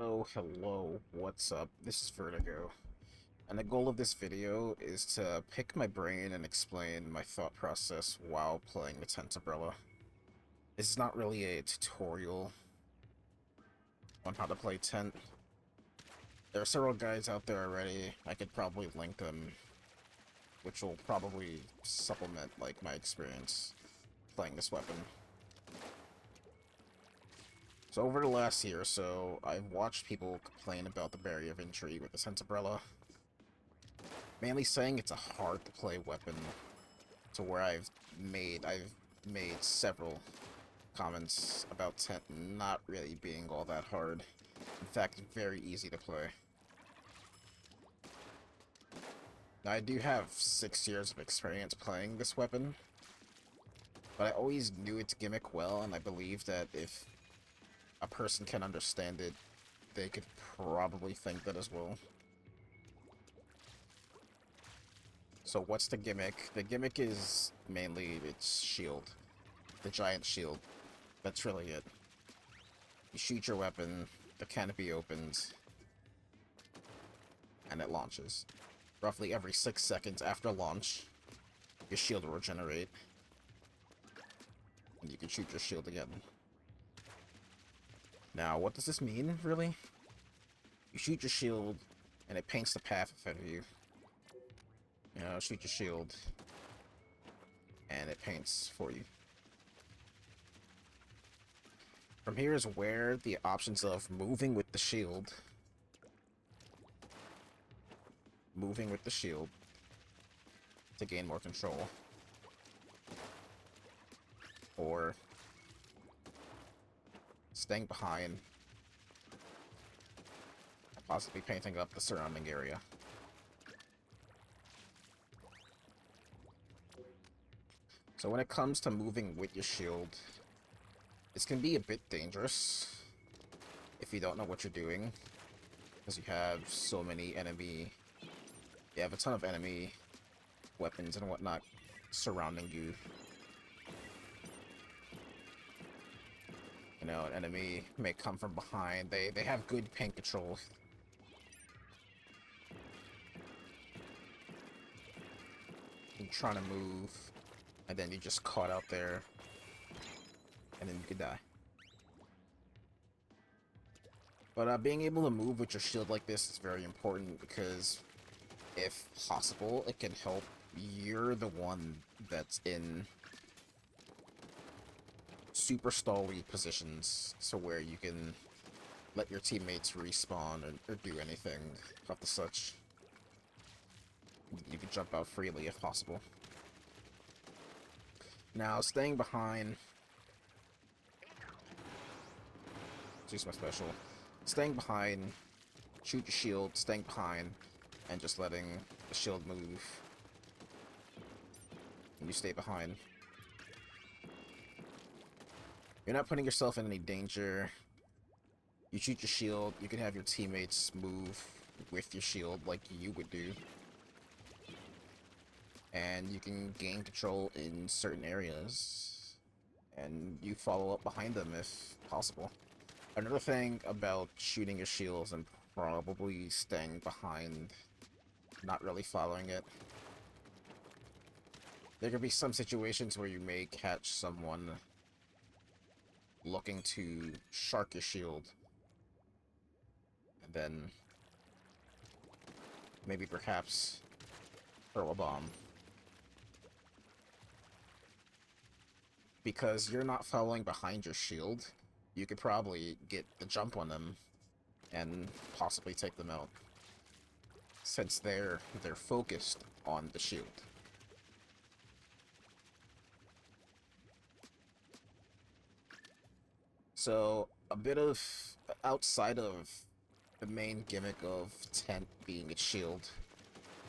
Oh, hello, what's up? This is Vertigo, and the goal of this video is to pick my brain and explain my thought process while playing the Tenta Brella. This is not really a tutorial on how to play Tent. There are several guides out there already. I could probably link them, which will probably supplement my experience playing this weapon. So over the last year or so, I've watched people complain about the barrier of entry with the Tenta Brella, mainly saying it's a hard-to-play weapon, to where I've made several comments about Tent not really being all that hard. In fact, very easy to play. Now, I do have 6 years of experience playing this weapon, but I always knew its gimmick well, and I believe that if a person can understand it, they could probably think that as well. So what's the gimmick? The gimmick is mainly its shield. The giant shield. That's really it. You shoot your weapon, the canopy opens, and it launches. Roughly every 6 seconds after launch, your shield will regenerate, and you can shoot your shield again. Now, what does this mean, really? You shoot your shield, and it paints the path ahead of you. You know, shoot your shield, and it paints for you. From here is where the options of moving with the shield to gain more control, or staying behind, possibly painting up the surrounding area. So when it comes to moving with your shield, this can be a bit dangerous if you don't know what you're doing, because you have so many enemy... You have a ton of enemy weapons and whatnot surrounding you. You know, an enemy may come from behind. They have good paint control. You're trying to move, and then you're just caught out there, and then you could die. But being able to move with your shield like this is very important, because if possible, it can help you're the one that's in super stally positions, so where you can let your teammates respawn or do anything of the such. You can jump out freely if possible. Now, staying behind... Use my special. Staying behind, shoot your shield, staying behind, and just letting the shield move. And you stay behind. You're not putting yourself in any danger. You shoot your shield, you can have your teammates move with your shield like you would do. And you can gain control in certain areas. And you follow up behind them if possible. Another thing about shooting your shields and probably staying behind, not really following it. There could be some situations where you may catch someone looking to shark your shield, and then maybe perhaps throw a bomb. Because you're not following behind your shield, you could probably get the jump on them and possibly take them out, since they're focused on the shield. So, a bit of... outside of the main gimmick of Tent being its shield,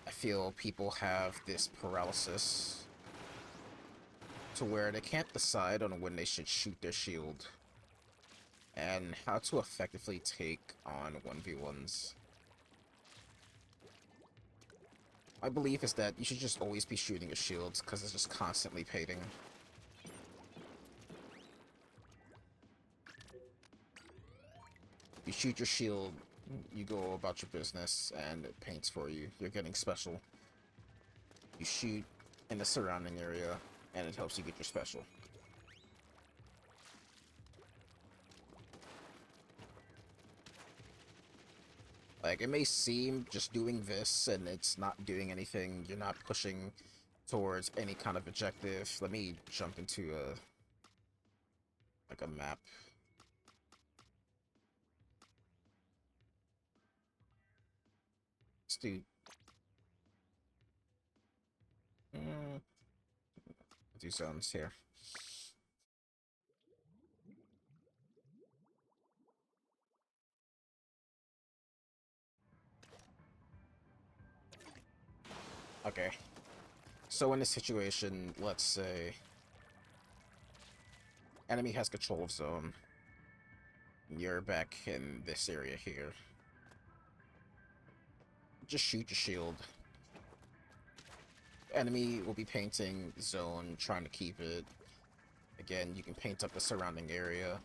I feel people have this paralysis to where they can't decide on when they should shoot their shield and how to effectively take on 1v1s. My belief is that you should just always be shooting your shields, because it's just constantly painting. You shoot your shield, you go about your business, and it paints for you. You're getting special. You shoot in the surrounding area, and it helps you get your special. Like, it may seem just doing this, and it's not doing anything. You're not pushing towards any kind of objective. Let me jump into like a map. Let's do zones here. Okay. So in this situation, let's say enemy has control of zone. You're back in this area here. Just shoot your shield. Enemy will be painting zone, trying to keep it. Again, you can paint up the surrounding area.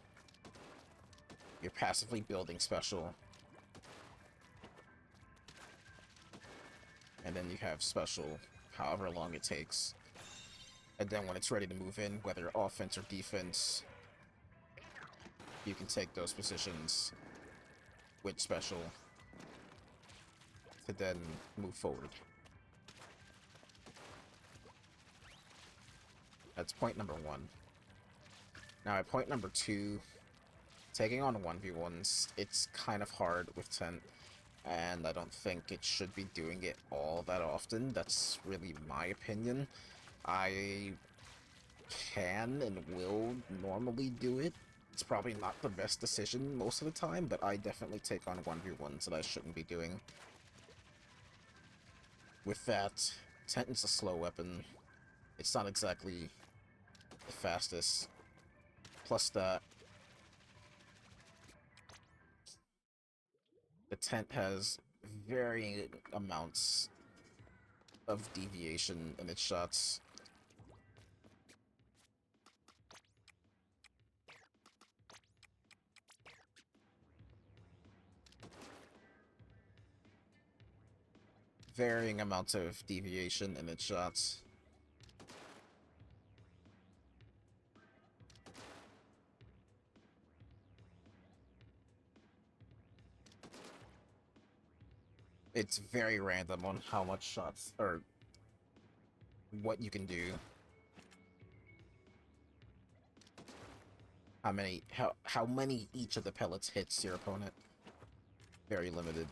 You're passively building special. And then you have special however long it takes. And then when it's ready to move in, whether offense or defense, you can take those positions with special to then move forward. That's point number 1. Now at point number 2, taking on 1v1s, it's kind of hard with Tent, and I don't think it should be doing it all that often. That's really my opinion. I can and will normally do it. It's probably not the best decision most of the time, but I definitely take on 1v1s that I shouldn't be doing. With that, Tent is a slow weapon. It's not exactly the fastest. Plus that, the Tent has varying amounts of deviation in its shots. Varying amounts of deviation in its shots. It's very random on how much shots, or what you can do. How many each of the pellets hits your opponent. Very limited.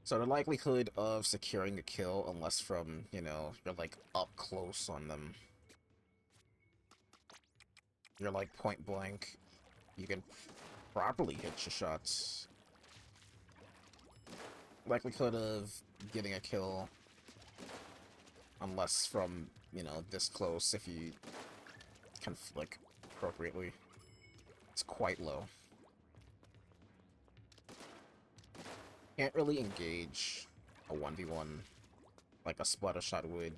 So the likelihood of securing a kill, unless from, you know, you're like up close on them. You're like point blank. You can properly hit your shots. Likelihood of getting a kill, unless from, you know, this close, if you can flick appropriately, it's quite low. Can't really engage a 1v1 like a splatter shot would.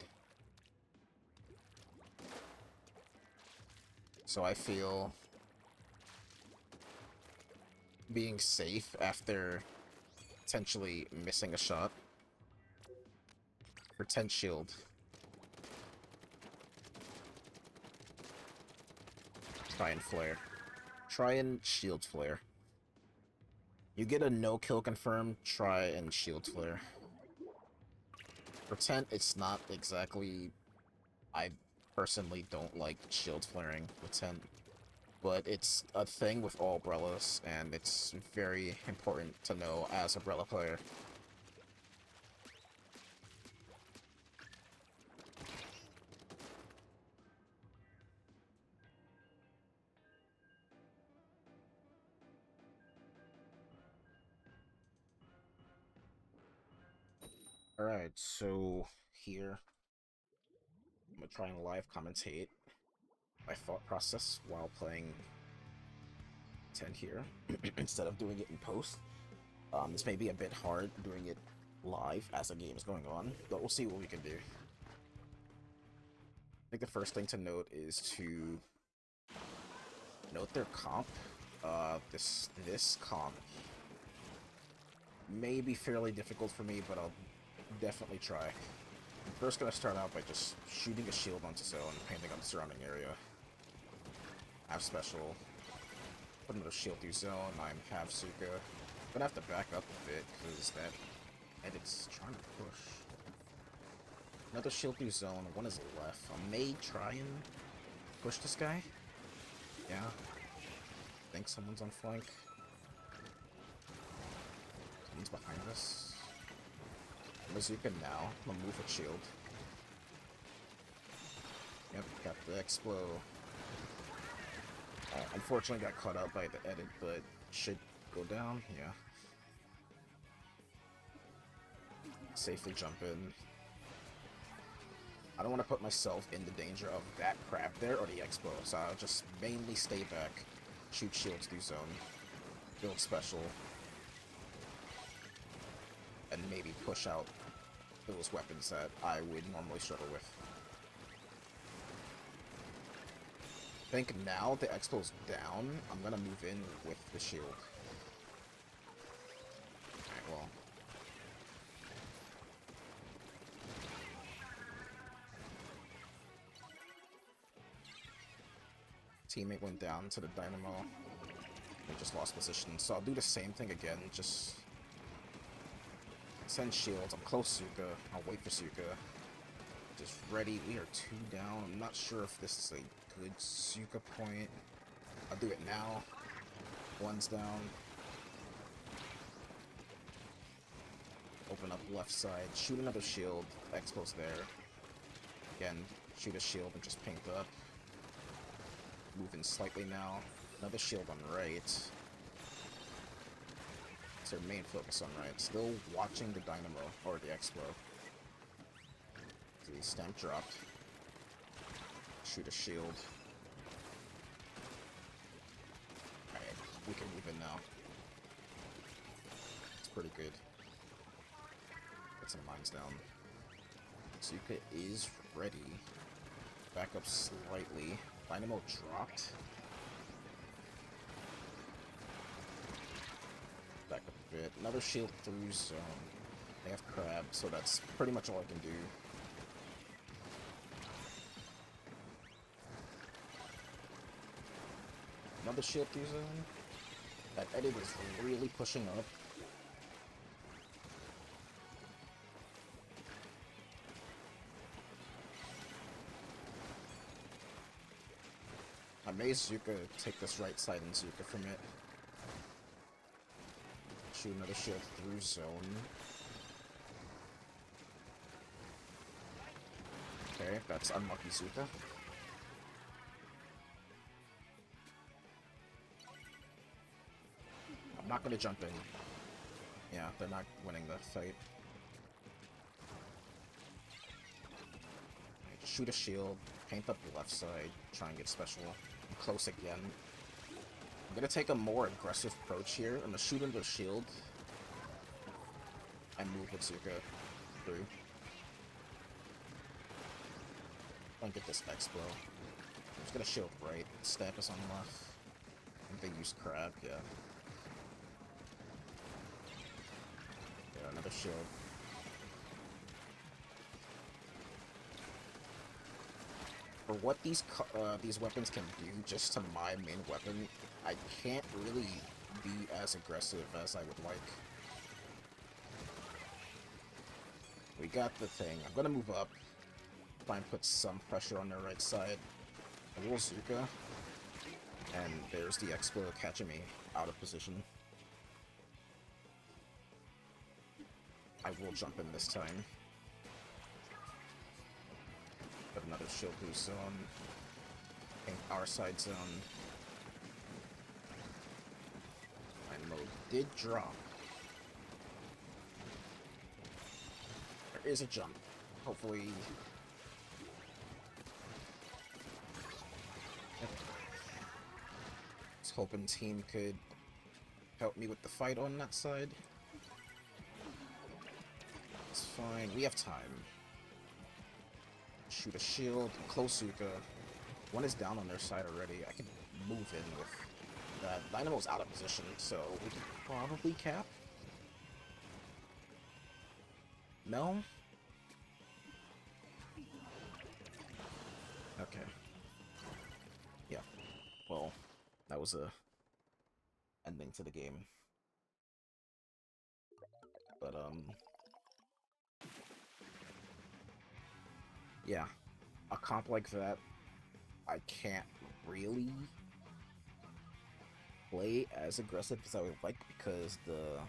So I feel being safe after potentially missing a shot. Pretend shield. Try and flare. Try and shield flare. You get a no kill confirmed, try and shield flare. For Tent, it's not exactly... I personally don't like shield flaring with Tent, but it's a thing with all Brellas, and it's very important to know as a Brella player. Alright, so here, I'm gonna try and live commentate my thought process while playing Tent here, instead of doing it in post. This may be a bit hard doing it live as the game is going on, but we'll see what we can do. I think the first thing to note is to note their comp. This comp may be fairly difficult for me, but I'll definitely try. I'm first gonna start out by just shooting a shield onto zone, painting on the surrounding area. Have special. Put another shield through zone. I'm half Suka. Gonna have to back up a bit because that edit's trying to push. Another shield through zone. One is left. I may try and push this guy. Yeah. Think someone's on flank. Someone's behind us. Mazuka now. I'm gonna move a shield. Yep, got the Explo. Unfortunately got caught out by the edit, but should go down, yeah. Safely jump in. I don't want to put myself in the danger of that crab there or the Explo, so I'll just mainly stay back, shoot shields through zone, build special, and maybe push out those weapons that I would normally struggle with. I think now the Explo's down, I'm gonna move in with the shield. Alright, well. Teammate went down to the Dynamo. We just lost position, so I'll do the same thing again, just send shields. I'm close Suka. I'll wait for Suka. Just ready. We are 2 down. I'm not sure if this is a good Suka point. I'll do it now. 1's down. Open up left side. Shoot another shield. Expo's there. Again, shoot a shield and just paint up. Moving slightly now. Another shield on right. It's their main focus on right. Still watching the Dynamo, or the Explo. The stamp dropped. Shoot a shield. Alright, we can move in now. It's pretty good. Get some mines down. Suka is ready. Back up slightly. Dynamo dropped. Back up a bit. Another shield through zone. They have crab, so that's pretty much all I can do. Another shield through zone. That edit is really pushing up. I may Zuka take this right side and Zuka from it. Shoot another shield through zone. Okay, that's unlucky Zuka. I'm not gonna jump in. Yeah, they're not winning the fight. Shoot a shield, paint up the left side, try and get special. I'm close again. I'm gonna take a more aggressive approach here. I'm gonna shoot into the shield and move with Zuka through. And get this Explo. I'm just gonna shield right. Stab us on left. I think they use crab, yeah. Yeah, another shield. For what these weapons can do, just to my main weapon, I can't really be as aggressive as I would like. We got the thing. I'm gonna move up, try and put some pressure on their right side. I will Zuka, and there's the Explo catching me out of position. I will jump in this time. Got another shield through zone. In our side zone. Dynamo did drop. There is a jump. Hopefully. I was hoping team could help me with the fight on that side. It's fine. We have time. Shoot a shield, close Zuka. One is down on their side already. I can move in with Dynamo's out of position, so we can probably cap. No? Okay. Yeah. Well, that was a ending to the game. But, yeah. A comp like that, I can't really play as aggressive as I would like because the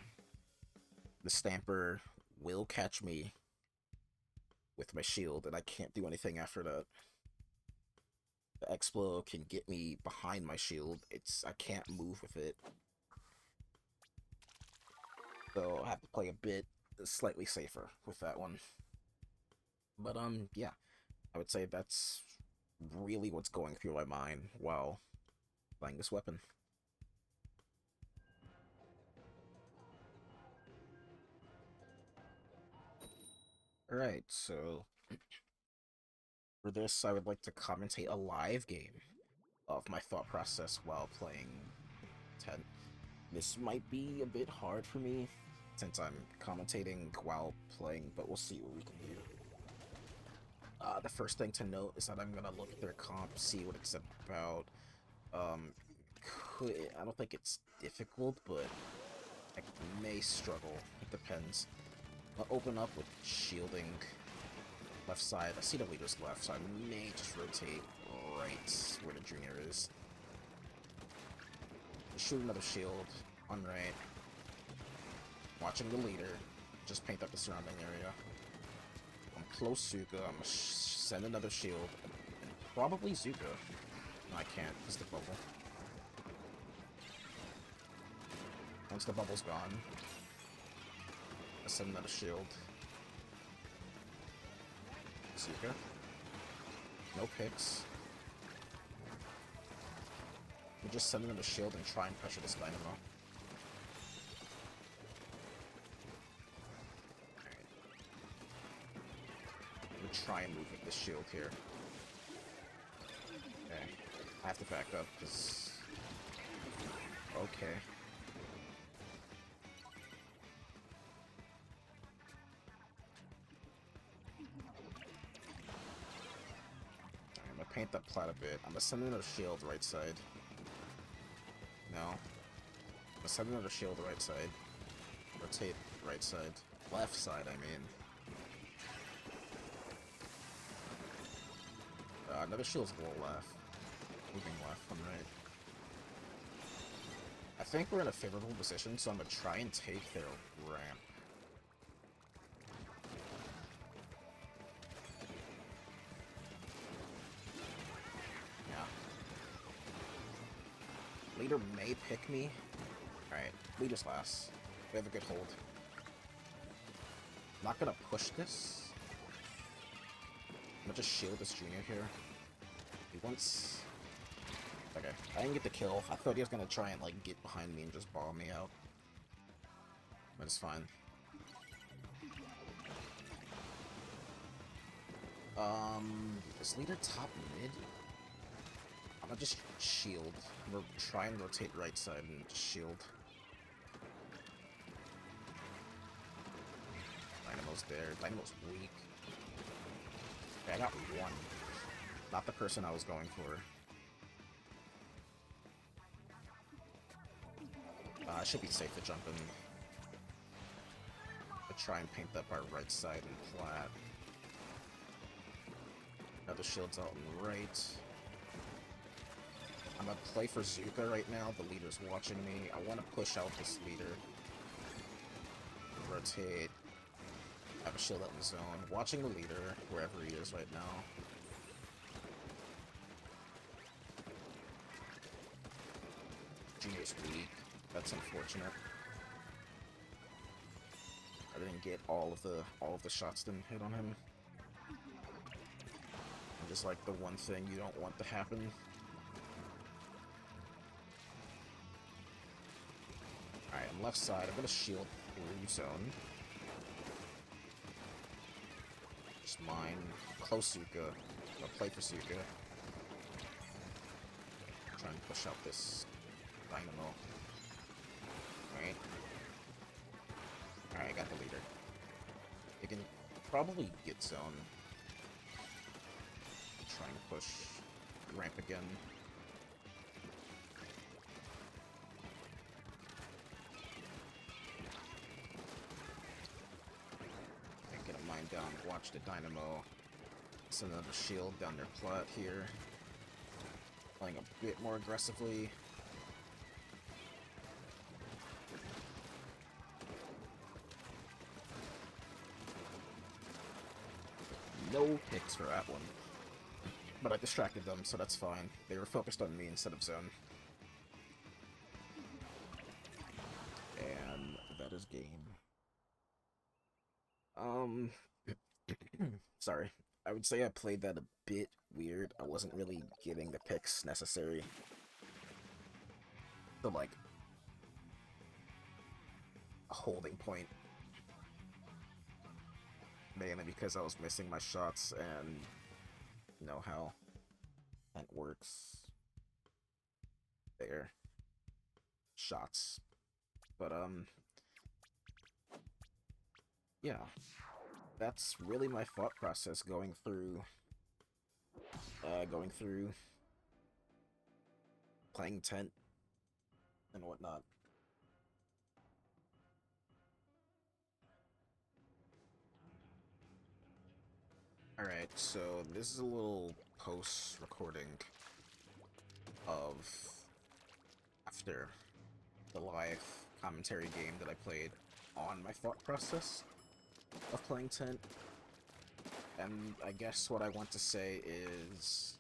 Stamper will catch me with my shield, and I can't do anything after that. The Explo can get me behind my shield. I can't move with it. So I have to play a bit slightly safer with that one. But yeah. I would say that's really what's going through my mind while playing this weapon. Alright, so for this, I would like to commentate a live game of my thought process while playing 10. This might be a bit hard for me since I'm commentating while playing, but we'll see what we can do. The first thing to note is that I'm gonna look at their comp, see what it's about. I don't think it's difficult, but I may struggle. It depends. I'll open up with shielding left side. I see the leader's left, so I may just rotate right where the junior is. Shoot another shield on right. Watching the leader. Just paint up the surrounding area. I'm close Zuka. I'm gonna send another shield. And probably Zuka. No, I can't. It's the bubble. Once the bubble's gone, I send another shield. Zuka. No picks. We just send another shield and try and pressure this Dynamo. Alright. I'm gonna try and move with this shield here. Okay. I have to back up, because... Okay. I'm gonna paint that plat a bit. I'm gonna send another shield right side. No. I'm gonna send another shield right side. Rotate right side. Left side, I mean. Another shield's a little left. Moving left and right. I think we're in a favorable position, so I'm gonna try and take their ramp. Yeah. Leader may pick me. Alright, leader's last. We have a good hold. I'm not gonna push this. I'm gonna just shield this junior here. He wants... Okay, I didn't get the kill. I thought he was gonna try and, like, get behind me and just ball me out. But it's fine. Is leader top mid? I'm gonna just shield. Try and rotate right side and just shield. Dynamo's there. Dynamo's weak. Okay, I got one. Not the person I was going for. I should be safe to jump in. I'll try and paint up our right side and plat. Another shield's out on the right. I'm gonna play for Zuka right now. The leader's watching me. I want to push out this leader. Rotate. Have a shield out in the zone. Watching the leader, wherever he is right now. Junior's weak. That's unfortunate. I didn't get all of the shots didn't hit on him. And just like the one thing you don't want to happen. Alright, on left side, I'm gonna shield through zone. Just mine. Close Zuka. I'll play for Zuka. Try and push out this Dynamo. Right? Alright, I got the leader. You can probably get zone. Trying to push ramp again. Get a mine down, watch the Dynamo. Send another shield down their plat here. Playing a bit more aggressively. No picks for that one. But I distracted them, so that's fine. They were focused on me instead of zone. And that is game. Sorry. I would say I played that a bit weird. I wasn't really getting the picks necessary. So, like, a holding point. Mainly because I was missing my shots and you know how that works. There. Shots. But, yeah. That's really my thought process going through playing Tent and whatnot. Alright, so this is a little post-recording of after the live commentary game that I played on my thought process of playing Tent. And I guess what I want to say is,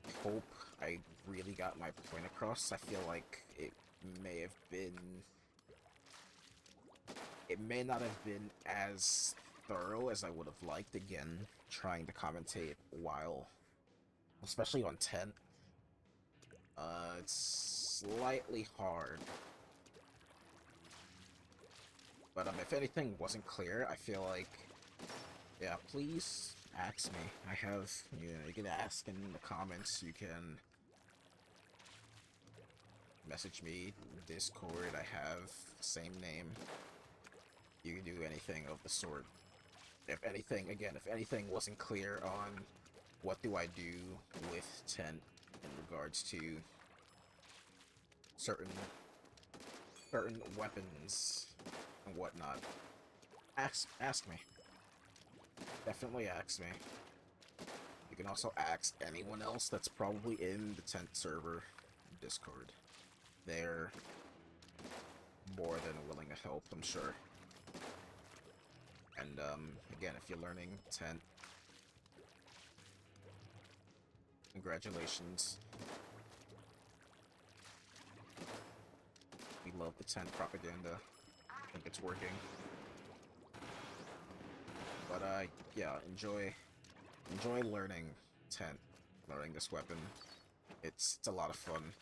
I hope I really got my point across. I feel like it may not have been as thorough as I would have liked, again, trying to commentate while, especially on Tent. It's slightly hard. But if anything wasn't clear, I feel like, yeah, please ask me. I have, you know, you can ask in the comments, you can message me, Discord, I have same name. You can do anything of the sort. If anything, again, if anything wasn't clear on what do I do with Tent in regards to certain weapons and whatnot, ask me. Definitely ask me. You can also ask anyone else that's probably in the Tent server Discord. They're more than willing to help, I'm sure. And, again, if you're learning Tent, congratulations. We love the Tent propaganda. I think it's working. But, yeah, enjoy learning Tent, learning this weapon. It's a lot of fun.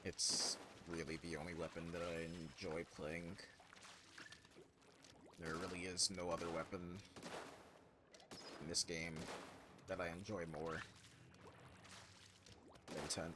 It's really the only weapon that I enjoy playing. There really is no other weapon in this game that I enjoy more than Tent.